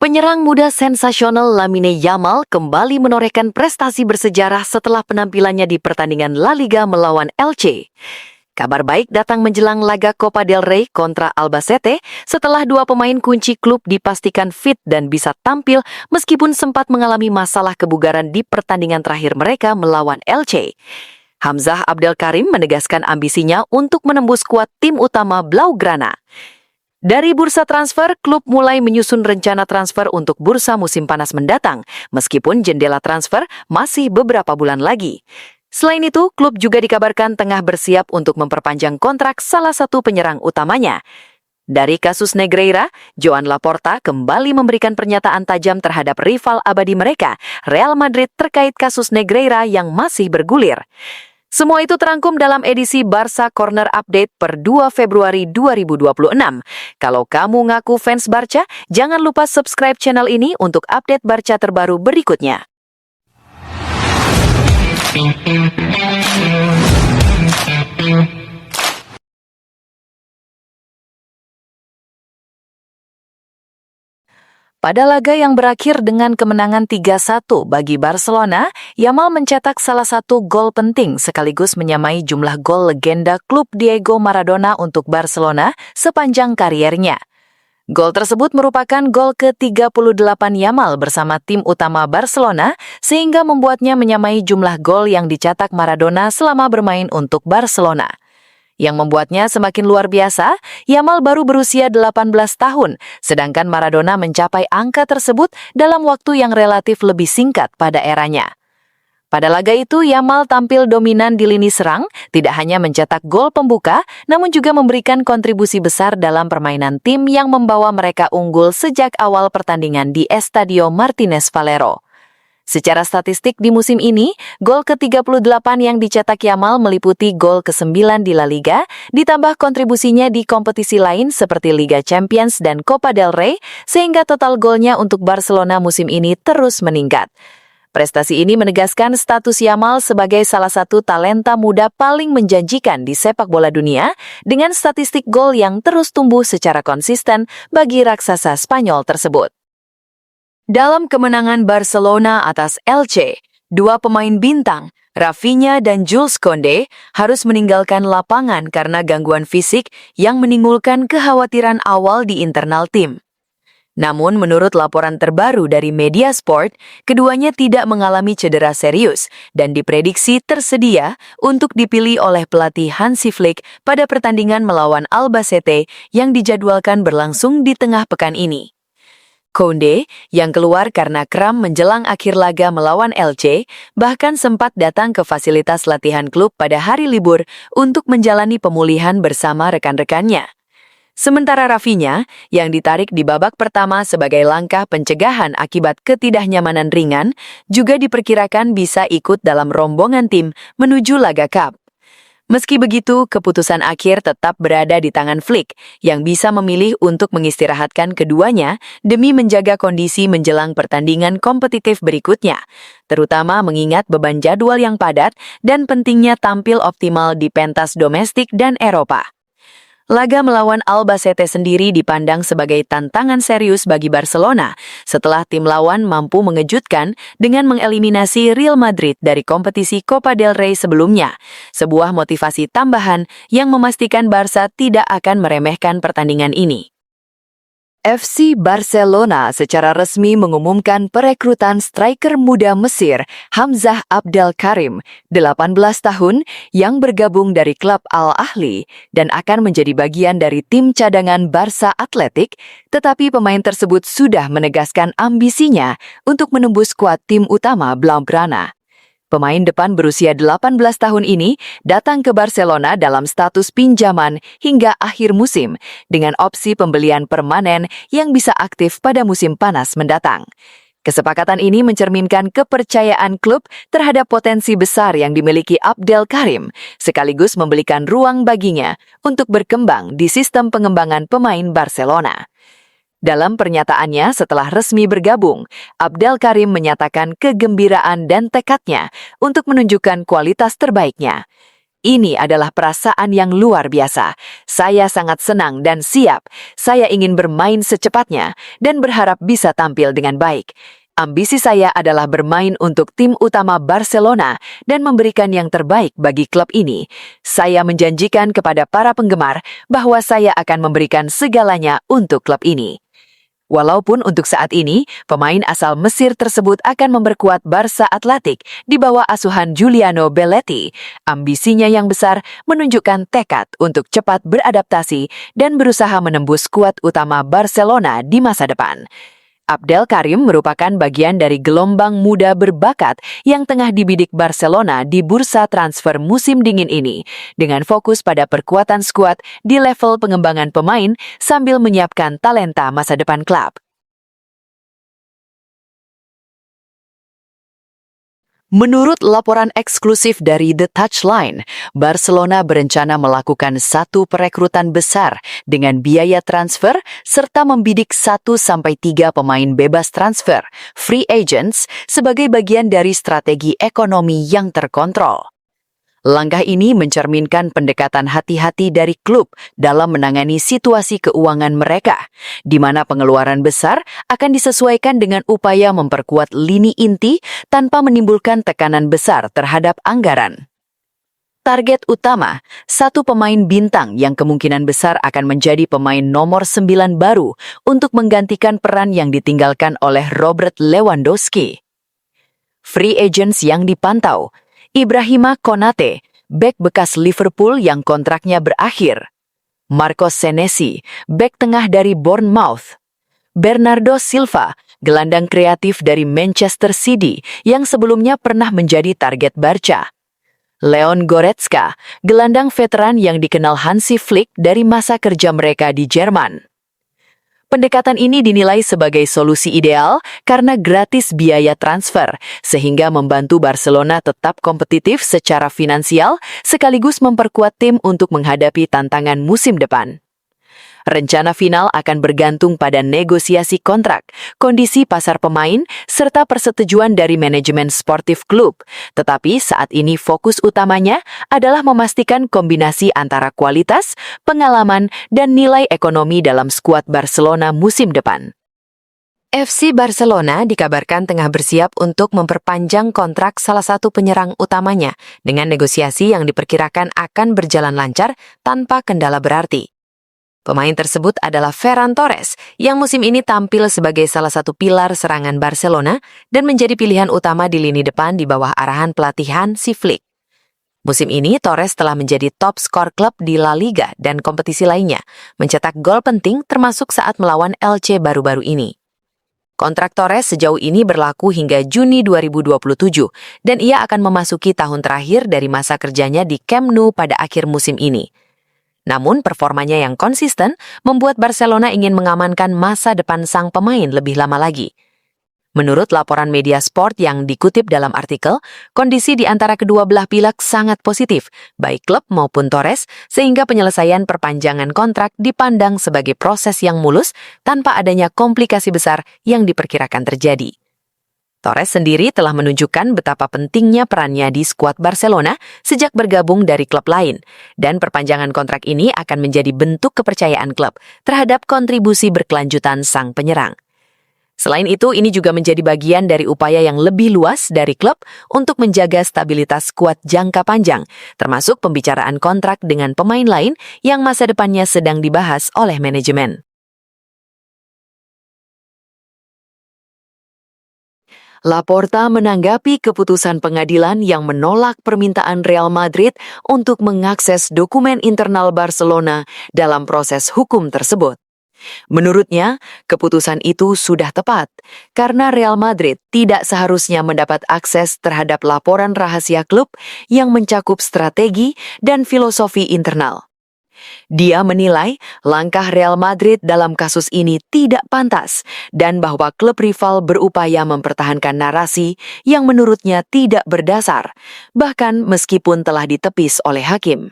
Penyerang muda sensasional Lamine Yamal kembali menorehkan prestasi bersejarah setelah penampilannya di pertandingan La Liga melawan Elche. Kabar baik datang menjelang laga Copa del Rey kontra Albacete setelah dua pemain kunci klub dipastikan fit dan bisa tampil meskipun sempat mengalami masalah kebugaran di pertandingan terakhir mereka melawan Elche. Hamzah Abdelkarim menegaskan ambisinya untuk menembus skuad tim utama Blaugrana. Dari bursa transfer, klub mulai menyusun rencana transfer untuk bursa musim panas mendatang, meskipun jendela transfer masih beberapa bulan lagi. Selain itu, klub juga dikabarkan tengah bersiap untuk memperpanjang kontrak salah satu penyerang utamanya. Dari kasus Negreira, Joan Laporta kembali memberikan pernyataan tajam terhadap rival abadi mereka, Real Madrid, terkait kasus Negreira yang masih bergulir. Semua itu terangkum dalam edisi Barca Corner Update per 2 Februari 2026. Kalau kamu ngaku fans Barca, jangan lupa subscribe channel ini untuk update Barca terbaru berikutnya. Pada laga yang berakhir dengan kemenangan 3-1 bagi Barcelona, Yamal mencetak salah satu gol penting sekaligus menyamai jumlah gol legenda klub Diego Maradona untuk Barcelona sepanjang kariernya. Gol tersebut merupakan gol ke-38 Yamal bersama tim utama Barcelona sehingga membuatnya menyamai jumlah gol yang dicetak Maradona selama bermain untuk Barcelona. Yang membuatnya semakin luar biasa, Yamal baru berusia 18 tahun, sedangkan Maradona mencapai angka tersebut dalam waktu yang relatif lebih singkat pada eranya. Pada laga itu, Yamal tampil dominan di lini serang, tidak hanya mencetak gol pembuka, namun juga memberikan kontribusi besar dalam permainan tim yang membawa mereka unggul sejak awal pertandingan di Estadio Martínez Valero. Secara statistik di musim ini, gol ke-38 yang dicetak Yamal meliputi gol ke-9 di La Liga, ditambah kontribusinya di kompetisi lain seperti Liga Champions dan Copa del Rey, sehingga total golnya untuk Barcelona musim ini terus meningkat. Prestasi ini menegaskan status Yamal sebagai salah satu talenta muda paling menjanjikan di sepak bola dunia, dengan statistik gol yang terus tumbuh secara konsisten bagi raksasa Spanyol tersebut. Dalam kemenangan Barcelona atas Elche, dua pemain bintang, Rafinha dan Jules Koundé, harus meninggalkan lapangan karena gangguan fisik yang menimbulkan kekhawatiran awal di internal tim. Namun menurut laporan terbaru dari Media Sport, keduanya tidak mengalami cedera serius dan diprediksi tersedia untuk dipilih oleh pelatih Hansi Flick pada pertandingan melawan Albacete yang dijadwalkan berlangsung di tengah pekan ini. Koundé, yang keluar karena kram menjelang akhir laga melawan Elche, bahkan sempat datang ke fasilitas latihan klub pada hari libur untuk menjalani pemulihan bersama rekan-rekannya. Sementara Rafinha, yang ditarik di babak pertama sebagai langkah pencegahan akibat ketidaknyamanan ringan, juga diperkirakan bisa ikut dalam rombongan tim menuju laga Cup. Meski begitu, keputusan akhir tetap berada di tangan Flick, yang bisa memilih untuk mengistirahatkan keduanya demi menjaga kondisi menjelang pertandingan kompetitif berikutnya, terutama mengingat beban jadwal yang padat dan pentingnya tampil optimal di pentas domestik dan Eropa. Laga melawan Albacete sendiri dipandang sebagai tantangan serius bagi Barcelona setelah tim lawan mampu mengejutkan dengan mengeliminasi Real Madrid dari kompetisi Copa del Rey sebelumnya, sebuah motivasi tambahan yang memastikan Barca tidak akan meremehkan pertandingan ini. FC Barcelona secara resmi mengumumkan perekrutan striker muda Mesir Hamzah Abdelkarim, 18 tahun, yang bergabung dari klub Al Ahly dan akan menjadi bagian dari tim cadangan Barca Athletic, tetapi pemain tersebut sudah menegaskan ambisinya untuk menembus skuad tim utama Blaugrana. Pemain depan berusia 18 tahun ini datang ke Barcelona dalam status pinjaman hingga akhir musim dengan opsi pembelian permanen yang bisa aktif pada musim panas mendatang. Kesepakatan ini mencerminkan kepercayaan klub terhadap potensi besar yang dimiliki Abdelkarim, sekaligus memberikan ruang baginya untuk berkembang di sistem pengembangan pemain Barcelona. Dalam pernyataannya setelah resmi bergabung, Abdelkarim menyatakan kegembiraan dan tekadnya untuk menunjukkan kualitas terbaiknya. Ini adalah perasaan yang luar biasa. Saya sangat senang dan siap. Saya ingin bermain secepatnya dan berharap bisa tampil dengan baik. Ambisi saya adalah bermain untuk tim utama Barcelona dan memberikan yang terbaik bagi klub ini. Saya menjanjikan kepada para penggemar bahwa saya akan memberikan segalanya untuk klub ini. Walaupun untuk saat ini, pemain asal Mesir tersebut akan memperkuat Barca Athletic di bawah asuhan Giuliano Belletti, ambisinya yang besar menunjukkan tekad untuk cepat beradaptasi dan berusaha menembus skuad utama Barcelona di masa depan. Abdel Karim merupakan bagian dari gelombang muda berbakat yang tengah dibidik Barcelona di bursa transfer musim dingin ini, dengan fokus pada perkuatan skuad di level pengembangan pemain sambil menyiapkan talenta masa depan klub. Menurut laporan eksklusif dari The Touchline, Barcelona berencana melakukan satu perekrutan besar dengan biaya transfer serta membidik 1-3 pemain bebas transfer, free agents, sebagai bagian dari strategi ekonomi yang terkontrol. Langkah ini mencerminkan pendekatan hati-hati dari klub dalam menangani situasi keuangan mereka, di mana pengeluaran besar akan disesuaikan dengan upaya memperkuat lini inti tanpa menimbulkan tekanan besar terhadap anggaran. Target utama, satu pemain bintang yang kemungkinan besar akan menjadi pemain nomor 9 baru untuk menggantikan peran yang ditinggalkan oleh Robert Lewandowski. Free agents yang dipantau, Ibrahima Konate, bek bekas Liverpool yang kontraknya berakhir. Marcos Senesi, bek tengah dari Bournemouth. Bernardo Silva, gelandang kreatif dari Manchester City yang sebelumnya pernah menjadi target Barca. Leon Goretzka, gelandang veteran yang dikenal Hansi Flick dari masa kerja mereka di Jerman. Pendekatan ini dinilai sebagai solusi ideal karena gratis biaya transfer, sehingga membantu Barcelona tetap kompetitif secara finansial sekaligus memperkuat tim untuk menghadapi tantangan musim depan. Rencana final akan bergantung pada negosiasi kontrak, kondisi pasar pemain, serta persetujuan dari manajemen sportif klub. Tetapi saat ini fokus utamanya adalah memastikan kombinasi antara kualitas, pengalaman, dan nilai ekonomi dalam skuad Barcelona musim depan. FC Barcelona dikabarkan tengah bersiap untuk memperpanjang kontrak salah satu penyerang utamanya dengan negosiasi yang diperkirakan akan berjalan lancar tanpa kendala berarti. Pemain tersebut adalah Ferran Torres, yang musim ini tampil sebagai salah satu pilar serangan Barcelona dan menjadi pilihan utama di lini depan di bawah arahan pelatih Hansi Flick. Musim ini, Torres telah menjadi top skor klub di La Liga dan kompetisi lainnya, mencetak gol penting termasuk saat melawan Elche baru-baru ini. Kontrak Torres sejauh ini berlaku hingga Juni 2027, dan ia akan memasuki tahun terakhir dari masa kerjanya di Camp Nou pada akhir musim ini. Namun, performanya yang konsisten membuat Barcelona ingin mengamankan masa depan sang pemain lebih lama lagi. Menurut laporan media sport yang dikutip dalam artikel, kondisi di antara kedua belah pihak sangat positif, baik klub maupun Torres, sehingga penyelesaian perpanjangan kontrak dipandang sebagai proses yang mulus tanpa adanya komplikasi besar yang diperkirakan terjadi. Torres sendiri telah menunjukkan betapa pentingnya perannya di skuad Barcelona sejak bergabung dari klub lain, dan perpanjangan kontrak ini akan menjadi bentuk kepercayaan klub terhadap kontribusi berkelanjutan sang penyerang. Selain itu, ini juga menjadi bagian dari upaya yang lebih luas dari klub untuk menjaga stabilitas skuad jangka panjang, termasuk pembicaraan kontrak dengan pemain lain yang masa depannya sedang dibahas oleh manajemen. Laporta menanggapi keputusan pengadilan yang menolak permintaan Real Madrid untuk mengakses dokumen internal Barcelona dalam proses hukum tersebut. Menurutnya, keputusan itu sudah tepat karena Real Madrid tidak seharusnya mendapat akses terhadap laporan rahasia klub yang mencakup strategi dan filosofi internal. Dia menilai langkah Real Madrid dalam kasus ini tidak pantas dan bahwa klub rival berupaya mempertahankan narasi yang menurutnya tidak berdasar, bahkan meskipun telah ditepis oleh hakim.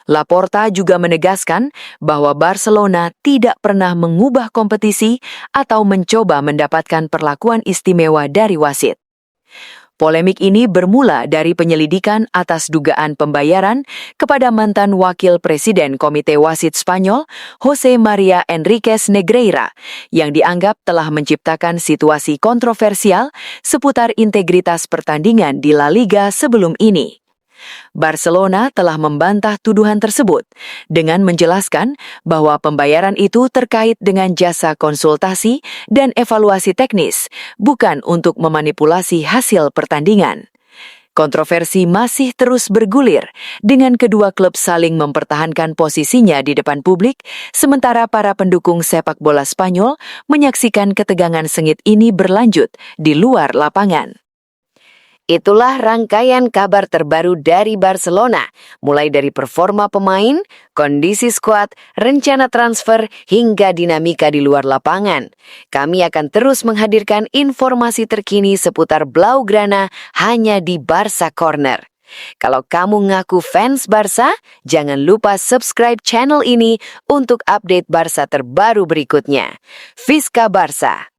Laporta juga menegaskan bahwa Barcelona tidak pernah mengubah kompetisi atau mencoba mendapatkan perlakuan istimewa dari wasit. Polemik ini bermula dari penyelidikan atas dugaan pembayaran kepada mantan wakil presiden Komite Wasit Spanyol, Jose Maria Enriquez Negreira, yang dianggap telah menciptakan situasi kontroversial seputar integritas pertandingan di La Liga sebelum ini. Barcelona telah membantah tuduhan tersebut dengan menjelaskan bahwa pembayaran itu terkait dengan jasa konsultasi dan evaluasi teknis, bukan untuk memanipulasi hasil pertandingan. Kontroversi masih terus bergulir dengan kedua klub saling mempertahankan posisinya di depan publik, sementara para pendukung sepak bola Spanyol menyaksikan ketegangan sengit ini berlanjut di luar lapangan. Itulah rangkaian kabar terbaru dari Barcelona, mulai dari performa pemain, kondisi skuad, rencana transfer, hingga dinamika di luar lapangan. Kami akan terus menghadirkan informasi terkini seputar Blaugrana hanya di Barca Corner. Kalau kamu ngaku fans Barca, jangan lupa subscribe channel ini untuk update Barca terbaru berikutnya. Visca Barca!